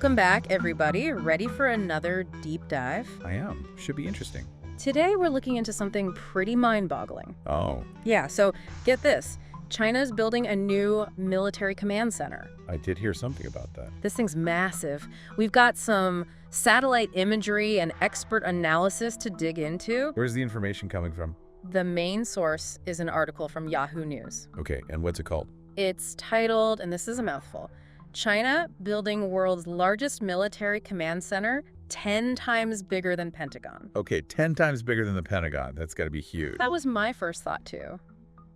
Welcome back, everybody. Ready for another deep dive? I am. Should be interesting. Today, we're looking into something pretty mind-boggling. Oh, Yeah, so get this. China's building a new military command center. I did hear something about that. This thing's massive. We've got some satellite imagery and expert analysis to dig into. Where's the information coming from? The main source is an article from Yahoo News. Okay, and what's it called? It's titled, and this is a mouthful, China building world's largest military command center, 10 times bigger than Pentagon. Okay, 10 times bigger than the Pentagon. That's got to be huge. That was my first thought, too.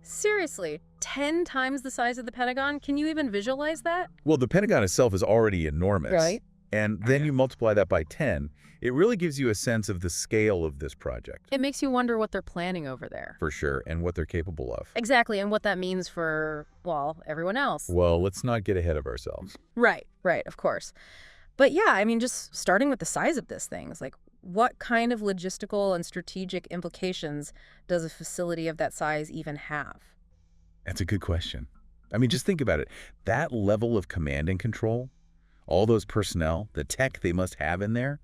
Seriously, 10 times the size of the Pentagon? Can you even visualize that? Well, the Pentagon itself is already enormous. Right. And then you multiply that by 10. It really gives you a sense of the scale of this project. It makes you wonder what they're planning over there. For sure, and what they're capable of. Exactly, and what that means for, well, everyone else. Well, let's not get ahead of ourselves. Right, of course. But yeah, I mean, just starting with the size of this thing, it's like, what kind of logistical and strategic implications does a facility of that size even have? That's a good question. I mean, just think about it. That level of command and control, all those personnel, the tech they must have in there,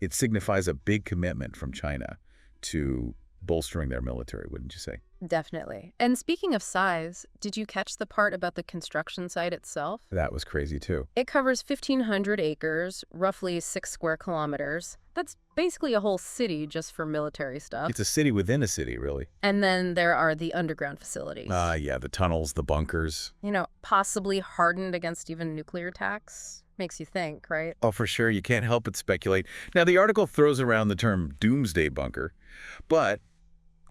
it signifies a big commitment from China to bolstering their military, wouldn't you say? Definitely. And speaking of size, did you catch the part about the construction site itself? That was crazy, too. It covers 1,500 acres, roughly 6 square kilometers. That's basically a whole city just for military stuff. It's a city within a city, really. And then there are the underground facilities. Yeah, the tunnels, the bunkers. You know, possibly hardened against even nuclear attacks. Makes you think, right? Oh, for sure. You can't help but speculate. Now, the article throws around the term doomsday bunker, but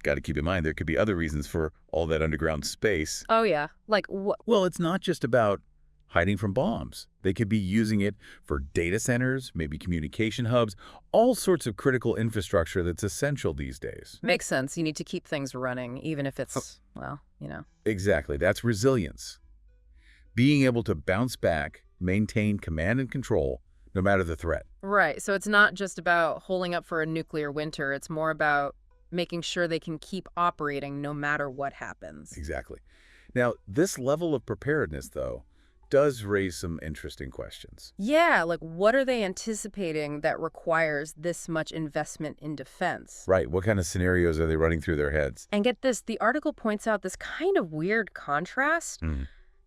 got to keep in mind there could be other reasons for all that underground space. Oh, yeah. Like what? Well, it's not just about hiding from bombs. They could be using it for data centers, maybe communication hubs, all sorts of critical infrastructure that's essential these days. Makes sense. You need to keep things running, even if it's, well, you know. Exactly. That's resilience. Being able to bounce back, maintain command and control, no matter the threat. Right. So it's not just about holding up for a nuclear winter. It's more about making sure they can keep operating no matter what happens. Exactly. Now, this level of preparedness, though, does raise some interesting questions. Yeah, like what are they anticipating that requires this much investment in defense? Right. What kind of scenarios are they running through their heads? And get this, the article points out this kind of weird contrast.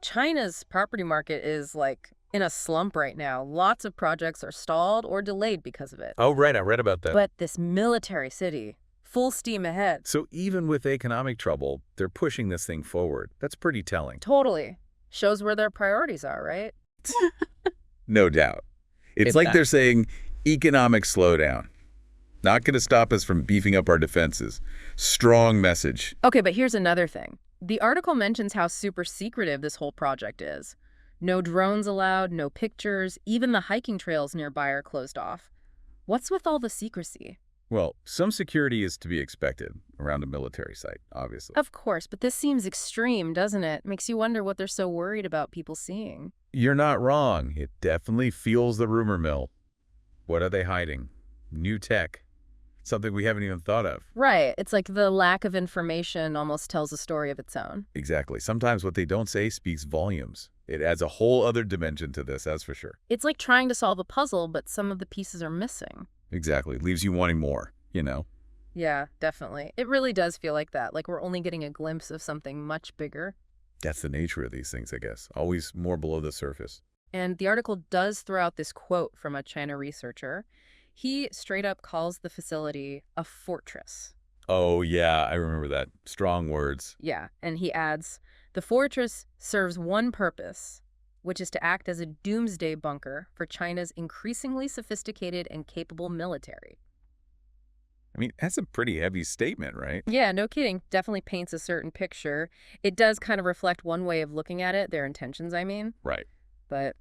China's property market is like in a slump right now. Lots of projects are stalled or delayed because of it. Oh, right. I read about that. But this military city, full steam ahead. So even with economic trouble, they're pushing this thing forward. That's pretty telling. Totally. Shows where their priorities are, right? No doubt. It's like they're saying economic slowdown. Not going to stop us from beefing up our defenses. Strong message. Okay, but here's another thing. The article mentions how super secretive this whole project is. No drones allowed, no pictures, even the hiking trails nearby are closed off. What's with all the secrecy? Well, some security is to be expected around a military site, obviously. Of course, but this seems extreme, doesn't it? Makes you wonder what they're so worried about people seeing. You're not wrong. It definitely fuels the rumor mill. What are they hiding? New tech. Something we haven't even thought of. Right. It's like the lack of information almost tells a story of its own. Exactly. Sometimes what they don't say speaks volumes. It adds a whole other dimension to this, that's for sure. It's like trying to solve a puzzle, but some of the pieces are missing. Exactly. Leaves you wanting more, you know? Yeah, definitely. It really does feel like that, like we're only getting a glimpse of something much bigger. That's the nature of these things, I guess. Always more below the surface. And the article does throw out this quote from a China researcher. He straight up calls the facility a fortress. Oh, yeah, I remember that. Strong words. Yeah, and he adds, the fortress serves one purpose, which is to act as a doomsday bunker for China's increasingly sophisticated and capable military. I mean, that's a pretty heavy statement, right? Yeah, no kidding. Definitely paints a certain picture. It does kind of reflect one way of looking at it, their intentions, I mean. Right. But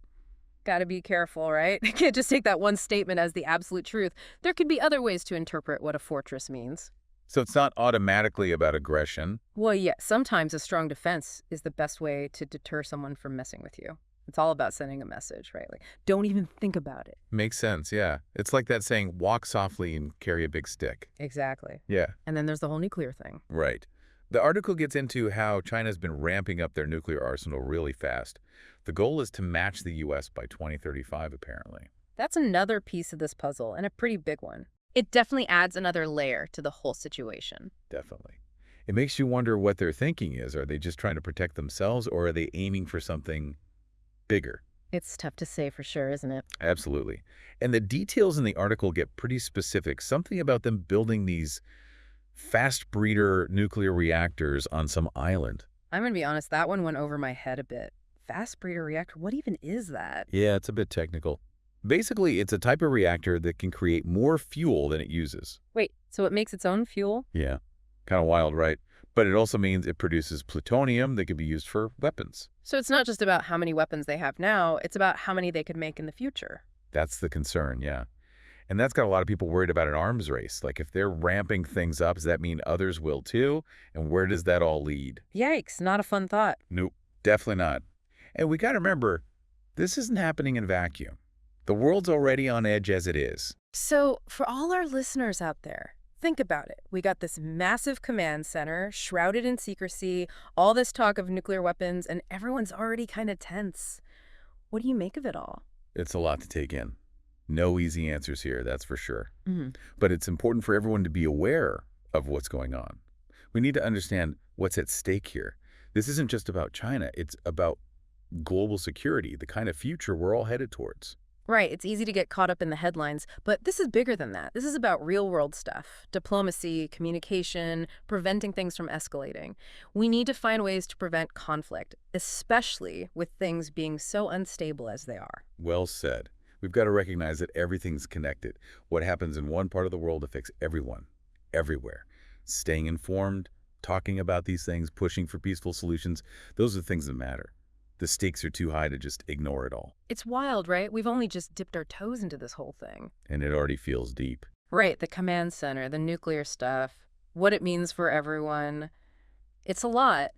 gotta be careful, right? You can't just take that one statement as the absolute truth. There could be other ways to interpret what a fortress means. So it's not automatically about aggression. Well, yeah, sometimes a strong defense is the best way to deter someone from messing with you. It's all about sending a message, right? Like, don't even think about it. Makes sense, yeah. It's like that saying, walk softly and carry a big stick. Exactly. Yeah. And then there's the whole nuclear thing. Right. The article gets into how China's been ramping up their nuclear arsenal really fast. The goal is to match the U.S. by 2035, apparently. That's another piece of this puzzle, and a pretty big one. It definitely adds another layer to the whole situation. Definitely. It makes you wonder what their thinking is. Are they just trying to protect themselves, or are they aiming for something bigger? It's tough to say for sure, isn't it? Absolutely. And the details in the article get pretty specific. Something about them building these fast breeder nuclear reactors on some island. I'm gonna be honest, that one went over my head a bit. Fast breeder reactor, what even is that? Yeah, it's a bit technical. Basically, it's a type of reactor that can create more fuel than it uses. Wait, so it makes its own fuel? Yeah, kind of wild, right? But it also means it produces plutonium that could be used for weapons. So it's not just about how many weapons they have now, it's about how many they could make in the future. That's the concern, yeah. And that's got a lot of people worried about an arms race. Like, if they're ramping things up, does that mean others will too? And where does that all lead? Yikes, not a fun thought. Nope, definitely not. And we got to remember, this isn't happening in vacuum. The world's already on edge as it is. So, for all our listeners out there, think about it. We got this massive command center, shrouded in secrecy, all this talk of nuclear weapons, and everyone's already kind of tense. What do you make of it all? It's a lot to take in. No easy answers here, that's for sure. Hmm. But it's important for everyone to be aware of what's going on. We need to understand what's at stake here. This isn't just about China. It's about global security, the kind of future we're all headed towards. Right, it's easy to get caught up in the headlines, but this is bigger than that. This is about real-world stuff, diplomacy, communication, preventing things from escalating. We need to find ways to prevent conflict, especially with things being so unstable as they are. Well said. We've got to recognize that everything's connected. What happens in one part of the world affects everyone, everywhere. Staying informed, talking about these things, pushing for peaceful solutions, those are things that matter. The stakes are too high to just ignore it all. It's wild, right? We've only just dipped our toes into this whole thing. And it already feels deep. Right, the command center, the nuclear stuff, what it means for everyone. It's a lot.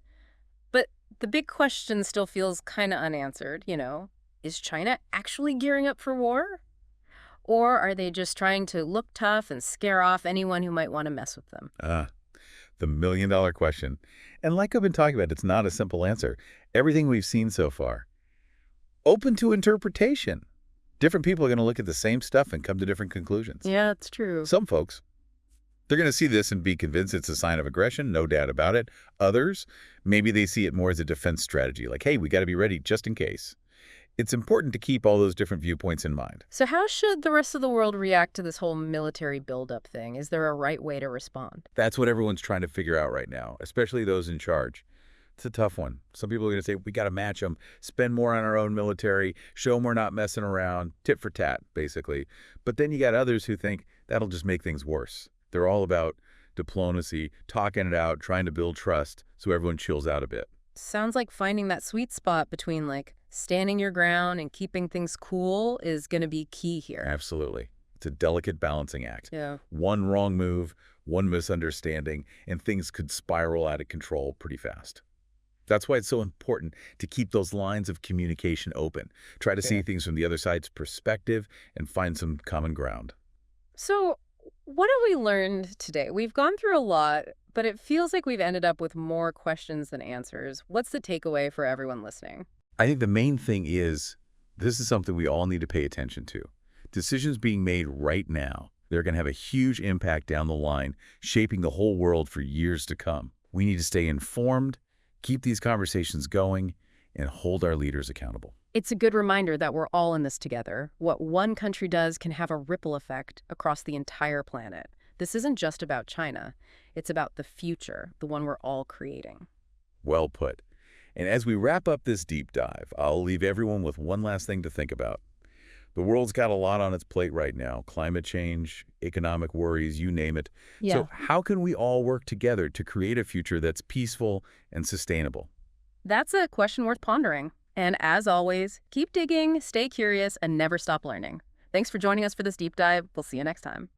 But the big question still feels kind of unanswered, you know? Is China actually gearing up for war? Or are they just trying to look tough and scare off anyone who might want to mess with them? The million-dollar question. And like I've been talking about, it's not a simple answer. Everything we've seen so far, open to interpretation. Different people are going to look at the same stuff and come to different conclusions. Yeah, it's true. Some folks, they're going to see this and be convinced it's a sign of aggression, no doubt about it. Others, maybe they see it more as a defense strategy, like, hey, we got to be ready just in case. It's important to keep all those different viewpoints in mind. So how should the rest of the world react to this whole military buildup thing? Is there a right way to respond? That's what everyone's trying to figure out right now, especially those in charge. It's a tough one. Some people are going to say, we got to match them, spend more on our own military, show them we're not messing around, tit for tat, basically. But then you got others who think that'll just make things worse. They're all about diplomacy, talking it out, trying to build trust so everyone chills out a bit. Sounds like finding that sweet spot between, like, standing your ground and keeping things cool is going to be key here. Absolutely. It's a delicate balancing act. Yeah. One wrong move, one misunderstanding, and things could spiral out of control pretty fast. That's why it's so important to keep those lines of communication open. Try to see things from the other side's perspective and find some common ground. So what have we learned today? We've gone through a lot, but it feels like we've ended up with more questions than answers. What's the takeaway for everyone listening? I think the main thing is this is something we all need to pay attention to. Decisions being made right now, they're going to have a huge impact down the line, shaping the whole world for years to come. We need to stay informed, keep these conversations going, and hold our leaders accountable. It's a good reminder that we're all in this together. What one country does can have a ripple effect across the entire planet. This isn't just about China. It's about the future, the one we're all creating. Well put. And as we wrap up this deep dive, I'll leave everyone with one last thing to think about. The world's got a lot on its plate right now. Climate change, economic worries, you name it. Yeah. So how can we all work together to create a future that's peaceful and sustainable? That's a question worth pondering. And as always, keep digging, stay curious, and never stop learning. Thanks for joining us for this deep dive. We'll see you next time.